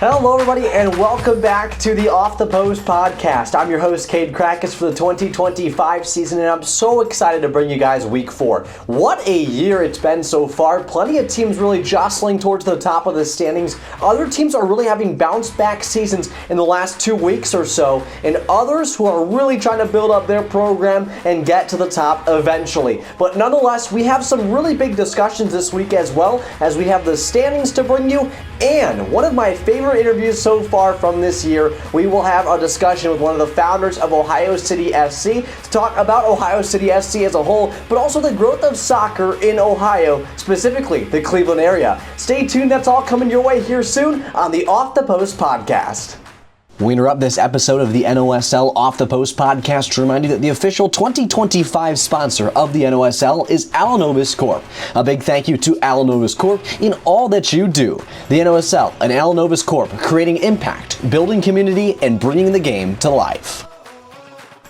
Hello, everybody, and welcome back to the Off the Post podcast. I'm your host, Cade Krakus, for the 2025 season, and I'm so excited to bring you guys Week 4. What a year it's been so far. Plenty of teams really jostling towards the top of the standings. Other teams are really having bounce-back seasons in the last 2 weeks or so, and others who are really trying to build up their program and get to the top eventually. But nonetheless, we have some really big discussions this week as well, as we have the standings to bring you, and one of my favorite interviews so far from this year, we will have a discussion with one of the founders of Ohio City SC to talk about Ohio City SC as a whole, but also the growth of soccer in Ohio, specifically the Cleveland area. Stay tuned, that's all coming your way here soon on the Off the Post podcast. We interrupt this episode of the NOSL Off the Post podcast to remind you that the official 2025 sponsor of the NOSL is Alanovus Corp. A big thank you to Alanovus Corp in all that you do. The NOSL and Alanovus Corp, creating impact, building community, and bringing the game to life.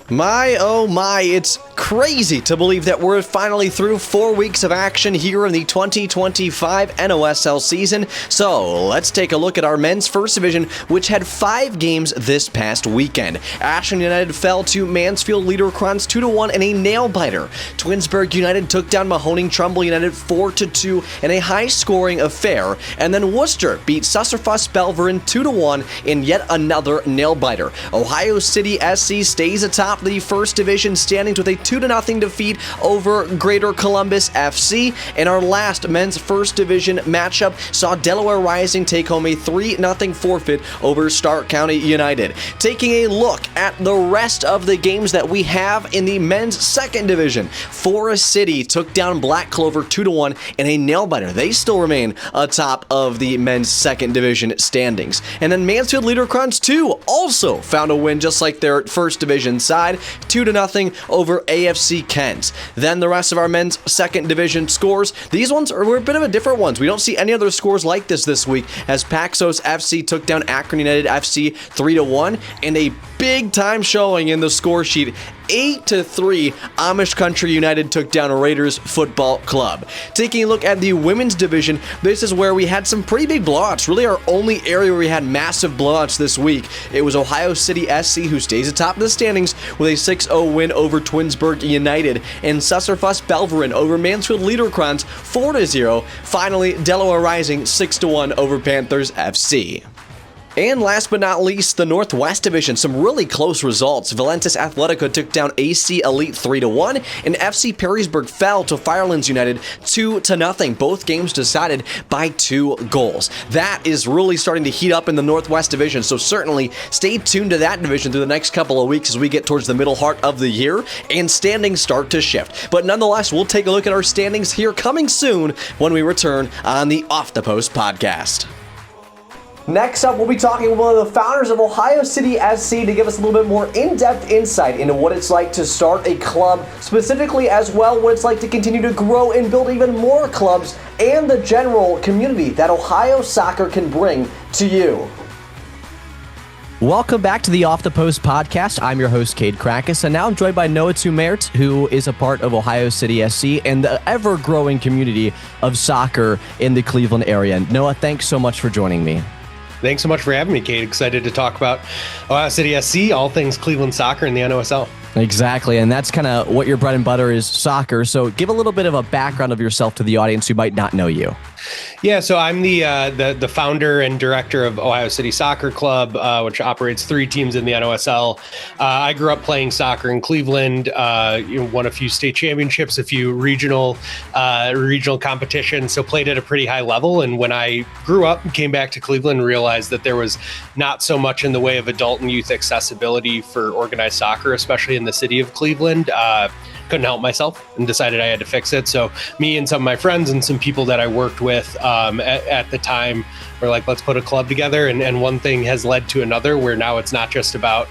My, oh my, it's crazy to believe that we're finally through 4 weeks of action here in the 2025 NOSL season. So let's take a look at our men's first division, which had 5 games this past weekend. Ashland United fell to Mansfield Liederkranz 2-1 in a nail-biter. Twinsburg United took down Mahoning Trumbull United 4-2 in a high-scoring affair. And then Worcester beat Susserfuss Belverin 2-1 in yet another nail-biter. Ohio City SC stays atop the first division standings with a 2-0 defeat over Greater Columbus FC. And our last men's first division matchup saw Delaware Rising take home a 3-0 forfeit over Stark County United. Taking a look at the rest of the games that we have in the men's second division, Forest City took down Black Clover 2-1 in a nail-biter. They still remain atop of the men's second division standings. And then Mansfield Liederkranz 2 also found a win just like their first division side, 2-0 over AFC Kent. Then the rest of our men's second division scores, these ones were a bit of a different ones. We don't see any other scores like this week, as Paxos FC took down Akron United FC 3-1, and a big time showing in the score sheet, 8-3, Amish Country United took down Raiders Football Club. Taking a look at the women's division, this is where we had some pretty big blowouts. Really our only area where we had massive blowouts this week. It was Ohio City SC, who stays atop the standings with a 6-0 win over Twinsburg United, and Susserfuss Belverin over Mansfield Liederkranz 4-0. Finally, Delaware Rising 6-1 over Panthers FC. And last but not least, the Northwest Division, some really close results. Valentis Athletica took down AC Elite 3-1, and FC Perrysburg fell to Firelands United 2-0. Both games decided by 2 goals. That is really starting to heat up in the Northwest Division, so certainly stay tuned to that division through the next couple of weeks as we get towards the middle part of the year and standings start to shift. But nonetheless, we'll take a look at our standings here coming soon when we return on the Off the Post podcast. Next up, we'll be talking with one of the founders of Ohio City SC to give us a little bit more in-depth insight into what it's like to start a club, specifically as well what it's like to continue to grow and build even more clubs, and the general community that Ohio soccer can bring to you. Welcome back to the Off the Post podcast. I'm your host, Cade Krakus, and now I'm joined by Noah Toumert, who is a part of Ohio City SC and the ever-growing community of soccer in the Cleveland area. Noah, thanks so much for joining me. Thanks so much for having me, Kate. Excited to talk about Ohio City SC, all things Cleveland soccer and the NOSL. Exactly, and that's kind of what your bread and butter is, soccer. So give a little bit of a background of yourself to the audience who might not know you. Yeah, so I'm the founder and director of Ohio City Soccer Club, which operates 3 teams in the NOSL. I grew up playing soccer in Cleveland, won a few state championships, a few regional competitions, so played at a pretty high level. And when I grew up and came back to Cleveland, realized that there was not so much in the way of adult and youth accessibility for organized soccer, especially in the city of Cleveland. Couldn't help myself and decided I had to fix it. So me and some of my friends and some people that I worked with at the time were like, let's put a club together. And one thing has led to another, where now it's not just about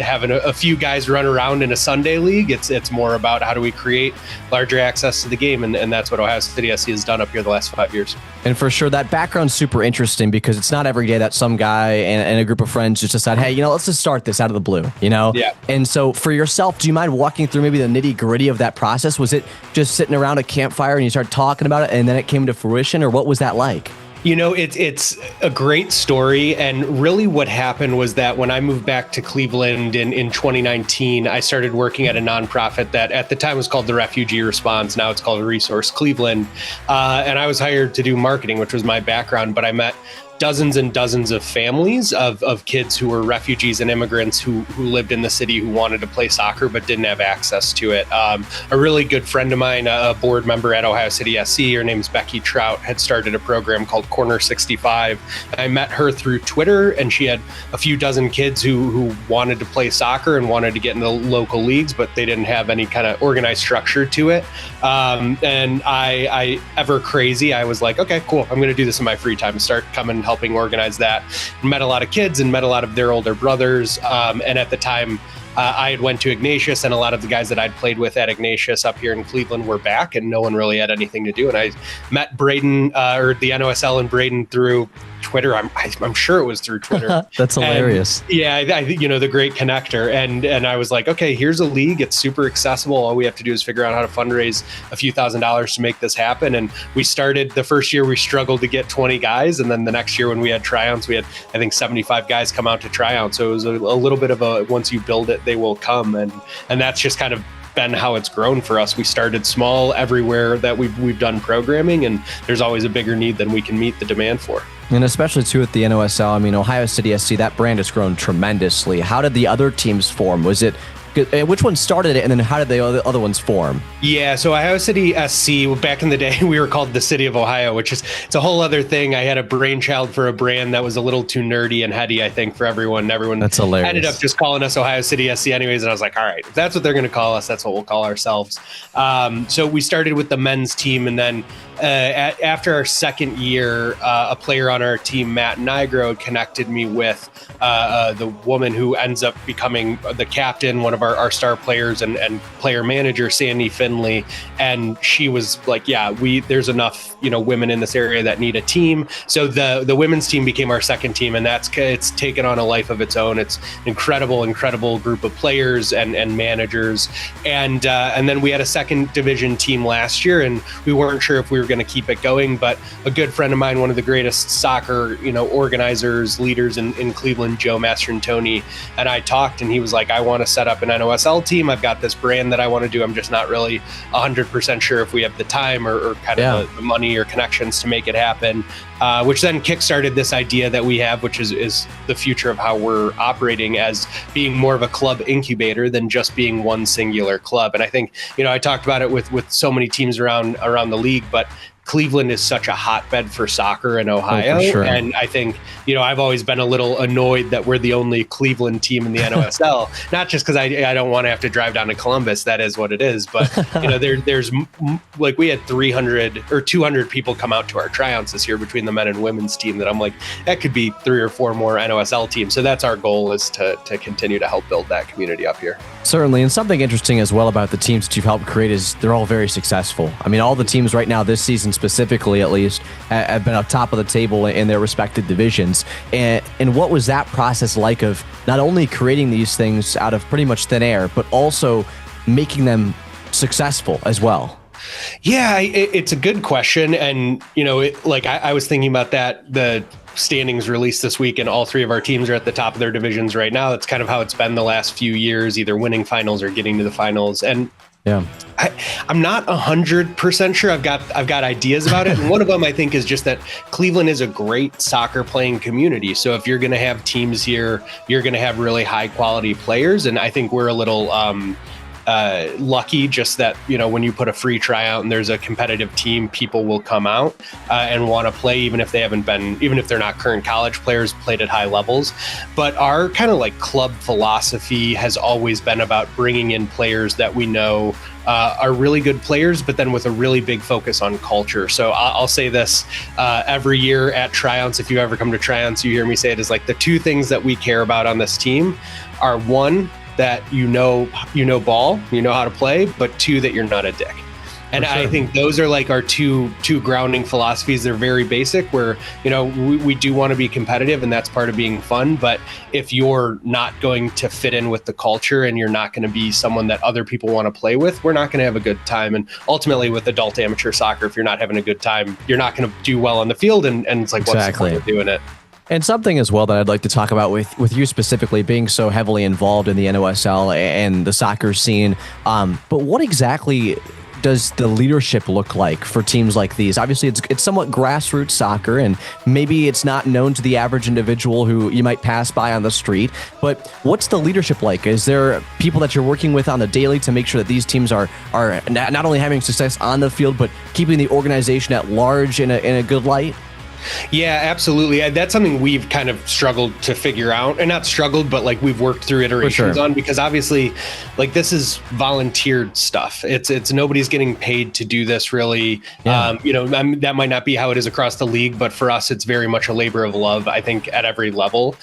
having a few guys run around in a Sunday league. It's more about how do we create larger access to the game. And that's what Ohio City SC has done up here the last 5 years. And for sure, that background's super interesting because it's not every day that some guy and a group of friends just decide, hey, let's just start this out of the blue, Yeah. And so for yourself, do you mind walking through maybe the nitty gritty of that process? Was it just sitting around a campfire and you started talking about it and then it came to fruition, or what was that like? It's a great story. And really what happened was that when I moved back to Cleveland in 2019, I started working at a nonprofit that at the time was called the Refugee Response. Now it's called Resource Cleveland. And I was hired to do marketing, which was my background, but I met dozens and dozens of families of kids who were refugees and immigrants who lived in the city who wanted to play soccer but didn't have access to it. A really good friend of mine, a board member at Ohio City SC, her name's Becky Trout, had started a program called Corner 65. I met her through Twitter, and she had a few dozen kids who wanted to play soccer and wanted to get in the local leagues, but they didn't have any kind of organized structure to it. And I ever crazy, I was like, okay, cool, I'm going to do this in my free time, start coming helping organize that. Met a lot of kids and met a lot of their older brothers. And at the time, I had went to Ignatius, and a lot of the guys that I'd played with at Ignatius up here in Cleveland were back, and no one really had anything to do. And I met Braden, or the NOSL and Braden, through Twitter. I'm sure it was through Twitter. That's hilarious. And, the great connector. And I was like, okay, here's a league. It's super accessible. All we have to do is figure out how to fundraise a few $1,000s to make this happen. And we started the first year, we struggled to get 20 guys. And then the next year when we had tryouts, we had, I think, 75 guys come out to try out. So it was a little bit of a, once you build it, they will come. And that's just kind of been how it's grown for us. We started small everywhere that we've done programming, and there's always a bigger need than we can meet the demand for. And especially too at the NOSL, I mean, Ohio City SC, that brand has grown tremendously. How did the other teams form? Was it, which one started it, and then how did the other ones form? Yeah, so Ohio City SC, back in the day, we were called the City of Ohio, which is, it's a whole other thing. I had a brainchild for a brand that was a little too nerdy and heady, I think, for everyone. Everyone That's hilarious. Ended up just calling us Ohio City SC anyways, and I was like, all right, if that's what they're going to call us, that's what we'll call ourselves. So we started with the men's team, and then after our second year, a player on our team, Matt Nigro, connected me with the woman who ends up becoming the captain, one of our star players and player manager, Sandy Finley. And she was like, yeah, there's enough, women in this area that need a team. So the women's team became our second team, and it's taken on a life of its own. It's incredible group of players and managers. And then we had a second division team last year, and we weren't sure if we were going to keep it going, but a good friend of mine, one of the greatest soccer, organizers, leaders in Cleveland, Joe Mastrantoni, and I talked, and he was like, I want to set up an NOSL team. I've got this brand that I want to do. I'm just not really 100% sure if we have the time or kind of the money or connections to make it happen, which then kickstarted this idea that we have, which is the future of how we're operating as being more of a club incubator than just being one singular club. And I think, I talked about it with so many teams around the league, but Cleveland is such a hotbed for soccer in Ohio. Oh, for sure. And I think, I've always been a little annoyed that we're the only Cleveland team in the NOSL, not just because I don't want to have to drive down to Columbus. That is what it is. But, there's like, we had 300 or 200 people come out to our tryouts this year between the men and women's team that I'm like, that could be 3 or 4 more NOSL teams. So that's our goal, is to continue to help build that community up here. Certainly. And something interesting as well about the teams that you've helped create is they're all very successful. I mean, all the teams right now this season specifically, at least, have been up top of the table in their respective divisions. And what was that process like of not only creating these things out of pretty much thin air, but also making them successful as well? Yeah, it's a good question. And, I was thinking about that, the standings released this week, and all 3 of our teams are at the top of their divisions right now. That's kind of how it's been the last few years, either winning finals or getting to the finals. And yeah, I'm not 100% sure. I've got ideas about it. And one of them, I think, is just that Cleveland is a great soccer playing community. So if you're going to have teams here, you're going to have really high quality players. And I think we're a little lucky, just that, when you put a free tryout and there's a competitive team, people will come out and want to play, even if they're not current college players, played at high levels. But our kind of like club philosophy has always been about bringing in players that we know are really good players, but then with a really big focus on culture. So I'll say this every year at tryouts. If you ever come to tryouts, you hear me say it, is like the 2 things that we care about on this team are, 1, that you know ball, you know how to play, but 2, that you're not a dick. And I think those are like our two grounding philosophies. They're very basic, where, we do want to be competitive, and that's part of being fun. But if you're not going to fit in with the culture and you're not going to be someone that other people want to play with, we're not going to have a good time. And ultimately with adult amateur soccer, if you're not having a good time, you're not going to do well on the field. And it's like, what's the point of doing it? And something as well that I'd like to talk about with you specifically being so heavily involved in the NOSL and the soccer scene. But what exactly does the leadership look like for teams like these? Obviously, it's somewhat grassroots soccer, and maybe it's not known to the average individual who you might pass by on the street. But what's the leadership like? Is there people that you're working with on the daily to make sure that these teams are not only having success on the field, but keeping the organization at large in a good light? Yeah, absolutely. That's something we've kind of struggled to figure out, and not struggled, but like we've worked through iterations on, because obviously like this is volunteered stuff. It's nobody's getting paid to do this really. Yeah. That might not be how it is across the league, but for us, it's very much a labor of love, I think, at every level.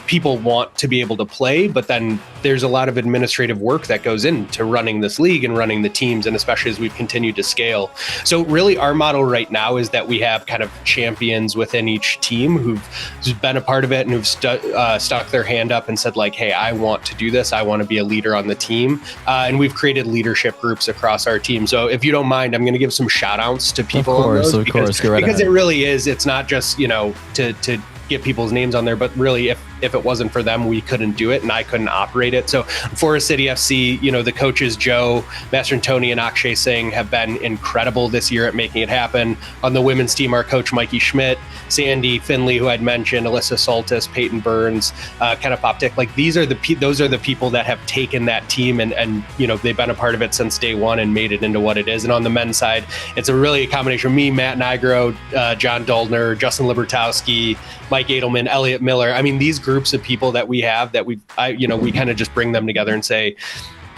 People want to be able to play, but then there's a lot of administrative work that goes into running this league and running the teams, and especially as we've continued to scale. So really our model right now is that we have kind of champions within each team who've been a part of it and who've stuck their hand up and said like, hey, I want to do this. I want to be a leader on the team. And we've created leadership groups across our team. So if you don't mind, I'm going to give some shout outs to people because it really is. It's not just, to get people's names on there, but really if it wasn't for them, we couldn't do it and I couldn't operate it. So Forest City FC, the coaches, Joe Mastrantoni and Akshay Singh, have been incredible this year at making it happen. On the women's team, our coach, Mikey Schmidt, Sandy Finley, who I'd mentioned, Alyssa Soltis, Peyton Burns, Kenna Poptic, like those are the people that have taken that team and they've been a part of it since day one and made it into what it is. And on the men's side, it's a combination of me, Matt Nigro, John Doldner, Justin Libertowski, Mike Edelman, Elliot Miller. I mean, these groups of people that we have that we kind of just bring them together and say,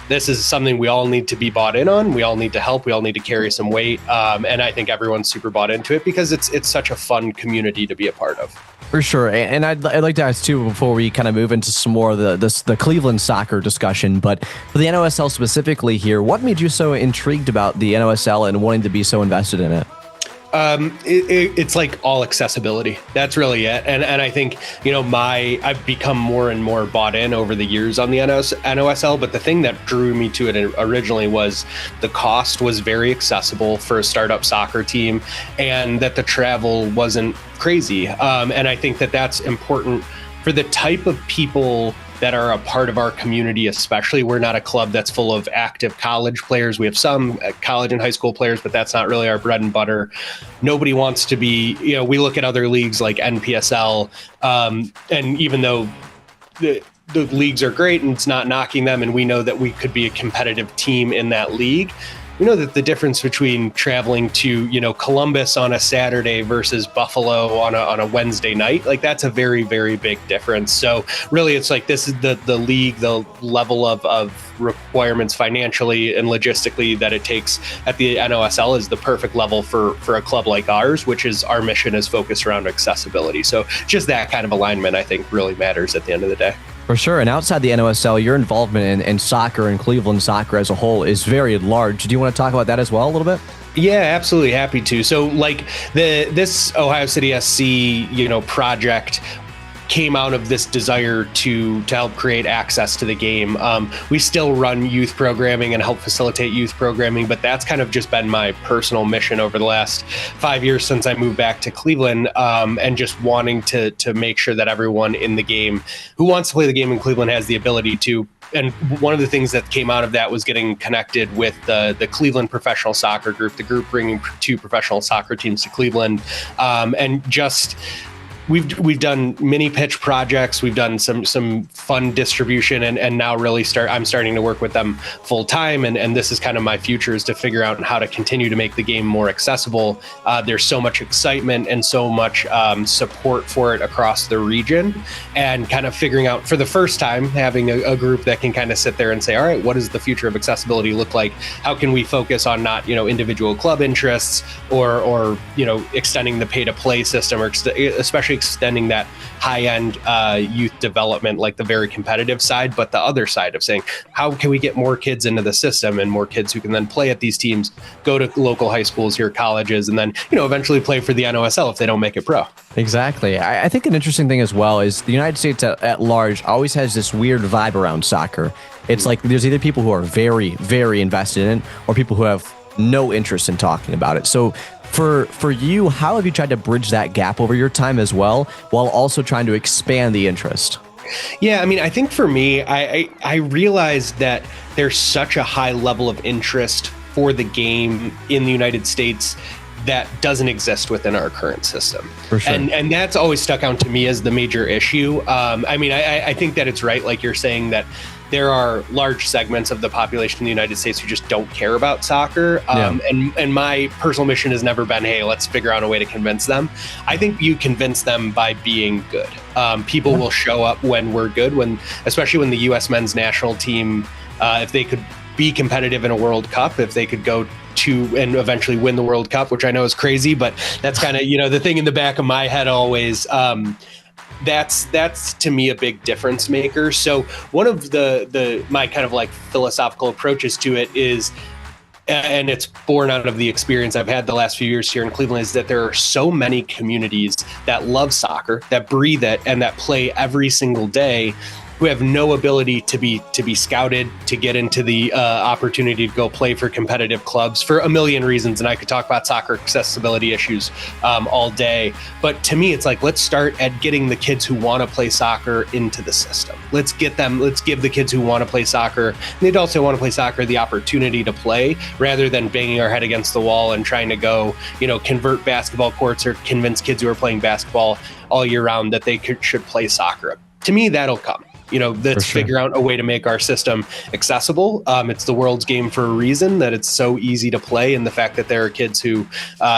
this is something we all need to be bought in on. We all need to help. We all need to carry some weight. And I think everyone's super bought into it because it's such a fun community to be a part of. For sure. And I'd like to ask too, before we kind of move into some more of the Cleveland soccer discussion, but for the NOSL specifically here, what made you so intrigued about the NOSL and wanting to be so invested in it? It's like all accessibility. That's really it. And I think, I've become more and more bought in over the years on the NOSL, but the thing that drew me to it originally was the cost was very accessible for a startup soccer team and that the travel wasn't crazy. And I think that that's important for the type of people that are a part of our community, especially. We're not a club that's full of active college players. We have some college and high school players, but that's not really our bread and butter. Nobody wants to be, we look at other leagues like NPSL, and even though the leagues are great and it's not knocking them, and we know that we could be a competitive team in that league, we know that the difference between traveling to, Columbus on a Saturday versus Buffalo on a Wednesday night, like that's a very, very big difference. So really it's like, this is the league, the level of requirements financially and logistically that it takes at the NOSL is the perfect level for a club like ours, which is our mission is focused around accessibility. So just that kind of alignment, I think, really matters at the end of the day. For sure. And outside the NOSL, your involvement in soccer and Cleveland soccer as a whole is very large. Do you want to talk about that as well a little bit? Yeah, absolutely. Happy to. So like this Ohio City SC, project came out of this desire to help create access to the game. We still run youth programming and help facilitate youth programming, but that's kind of just been my personal mission over the last 5 years since I moved back to Cleveland, and just wanting to make sure that everyone in the game who wants to play the game in Cleveland has the ability to. And one of the things that came out of that was getting connected with the Cleveland Professional Soccer Group, the group bringing 2 professional soccer teams to Cleveland, and just We've done mini pitch projects. We've done some fun distribution, and now really I'm starting to work with them full time. And this is kind of my future, is to figure out how to continue to make the game more accessible. There's so much excitement and so much support for it across the region, and kind of figuring out for the first time, having a group that can kind of sit there and say, all right, what does the future of accessibility look like? How can we focus on not, individual club interests or extending the pay to play system, or especially especially extending that high-end youth development, like the very competitive side, but the other side of saying, how can we get more kids into the system and more kids who can then play at these teams, go to local high schools here, colleges, and then, eventually play for the NOSL if they don't make it pro. Exactly. I think an interesting thing as well is the United States at large always has this weird vibe around soccer. It's like there's either people who are very, very invested in it or people who have no interest in talking about it. So for you, how have you tried to bridge that gap over your time as well, while also trying to expand the interest? Yeah, I mean, I think for me, I realized that there's such a high level of interest for the game in the United States that doesn't exist within our current system. For sure. And that's always stuck out to me as the major issue. I mean, I think that it's right, like you're saying, that there are large segments of the population in the United States who just don't care about soccer. And my personal mission has never been, hey, let's figure out a way to convince them. I think you convince them by being good. People will show up when we're good, especially when the U.S. men's national team, if they could be competitive in a World Cup, if they could go to and eventually win the World Cup, which I know is crazy, but that's kind of, the thing in the back of my head always. That's to me a big difference maker. So one of my kind of like philosophical approaches to it is, and it's born out of the experience I've had the last few years here in Cleveland, is that there are so many communities that love soccer, that breathe it, and that play every single day, who have no ability to be scouted, to get into the opportunity to go play for competitive clubs for a million reasons. And I could talk about soccer accessibility issues all day. But to me, it's like, let's start at getting the kids who want to play soccer into the system. Let's give the kids who want to play soccer, and the adults who want to play soccer, the opportunity to play, rather than banging our head against the wall and trying to go, convert basketball courts or convince kids who are playing basketball all year round that they should play soccer. To me, that'll come. Let's figure out a way to make our system accessible. It's the world's game for a reason, that it's so easy to play. And the fact that there are kids who,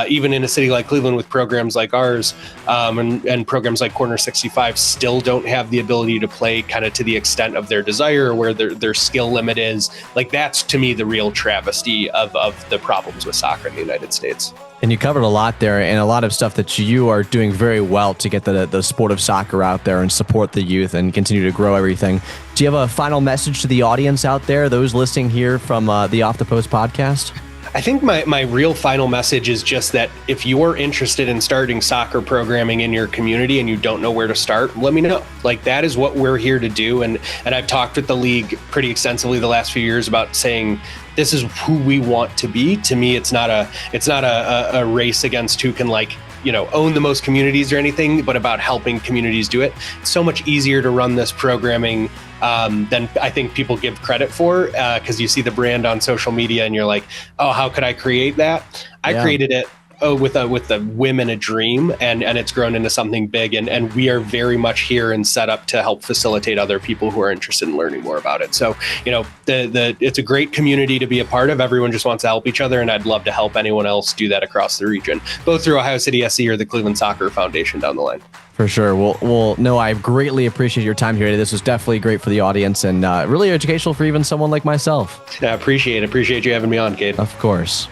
even in a city like Cleveland with programs like ours and programs like Corner 65, still don't have the ability to play kind of to the extent of their desire or where their skill limit is. Like, that's to me the real travesty of the problems with soccer in the United States. And you covered a lot there, and a lot of stuff that you are doing very well to get the sport of soccer out there and support the youth and continue to grow everything. Do you have a final message to the audience out there, those listening here from the Off the Post podcast? I think my real final message is just that if you're interested in starting soccer programming in your community and you don't know where to start, let me know. Like, that is what we're here to do. And I've talked with the league pretty extensively the last few years about saying, this is who we want to be. To me, it's not a race against who can own the most communities or anything, but about helping communities do it. It's so much easier to run this programming than I think people give credit for, because you see the brand on social media and you're like, oh, how could I create that? I created it with the women a dream, and it's grown into something big, and we are very much here and set up to help facilitate other people who are interested in learning more about it. So it's a great community to be a part of. Everyone just wants to help each other, and I'd love to help anyone else do that across the region, both through Ohio City SC or the Cleveland Soccer Foundation down the line. For sure. Well, no, I greatly appreciate your time here today. This was definitely great for the audience and really educational for even someone like myself. Yeah, appreciate you having me on, Cade. Of course.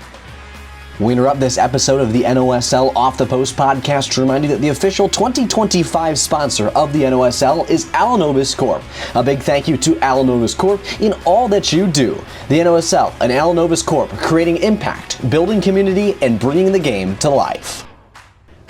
We interrupt this episode of the NOSL Off the Post podcast to remind you that the official 2025 sponsor of the NOSL is Alanovus Corp. A big thank you to Alanovus Corp in all that you do. The NOSL and Alanovus Corp, creating impact, building community, and bringing the game to life.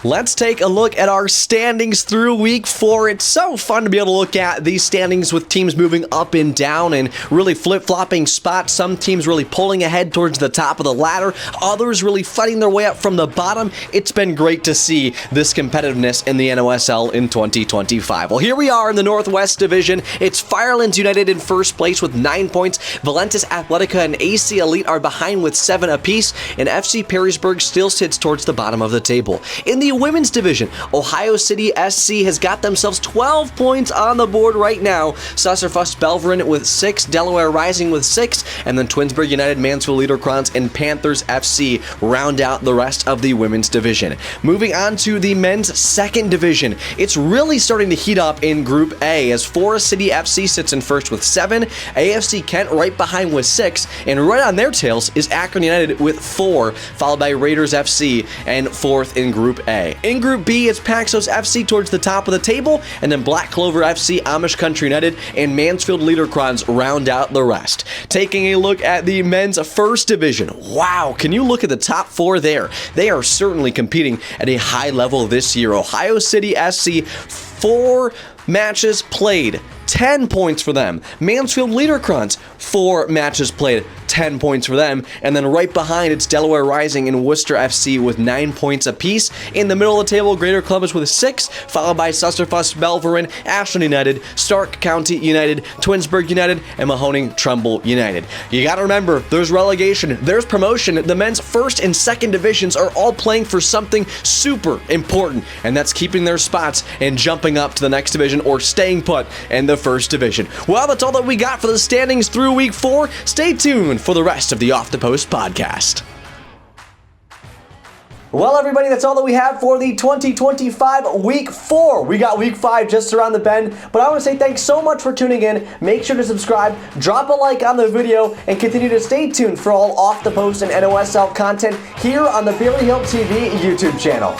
Let's take a look at our standings through week 4. It's so fun to be able to look at these standings with teams moving up and down and really flip-flopping spots. Some teams really pulling ahead towards the top of the ladder, others really fighting their way up from the bottom. It's been great to see this competitiveness in the NOSL in 2025. Well, here we are in the Northwest Division. It's Firelands United in first place with 9 points. Valentis Athletica and AC Elite are behind with 7 apiece, and FC Perrysburg still sits towards the bottom of the table. In the women's division, Ohio City SC has got themselves 12 points on the board right now. Susserfuss Belverin with 6, Delaware Rising with 6, and then Twinsburg United, Mansfield Liederkranz, and Panthers FC round out the rest of the women's division. Moving on to the men's second division, it's really starting to heat up in Group A as Forest City FC sits in first with 7, AFC Kent right behind with 6, and right on their tails is Akron United with 4, followed by Raiders FC and 4th in Group A. A. In Group B, it's Paxos FC towards the top of the table, and then Black Clover FC, Amish Country United, and Mansfield Liederkranz round out the rest. Taking a look at the men's first division. Wow, can you look at the top four there? They are certainly competing at a high level this year. Ohio City SC, 4 matches played, 10 points for them. Mansfield Liederkranz, 4 matches played, 10 points for them. And then right behind, it's Delaware Rising and Worcester FC with 9 points apiece. In the middle of the table, Greater Columbus with 6, followed by Sussefoss, Belverin, Ashland United, Stark County United, Twinsburg United, and Mahoning Trumbull United. You gotta remember, there's relegation, there's promotion. The men's first and second divisions are all playing for something super important, and that's keeping their spots and jumping up to the next division or staying put in the first division. Well, that's all that we got for the standings through week 4. Stay tuned for the rest of the Off the Post podcast. Well, everybody, that's all that we have for the 2025 Week 4. We got Week 5 just around the bend, but I want to say thanks so much for tuning in. Make sure to subscribe, drop a like on the video, and continue to stay tuned for all Off the Post and NOSL content here on the Berry Hill TV YouTube channel.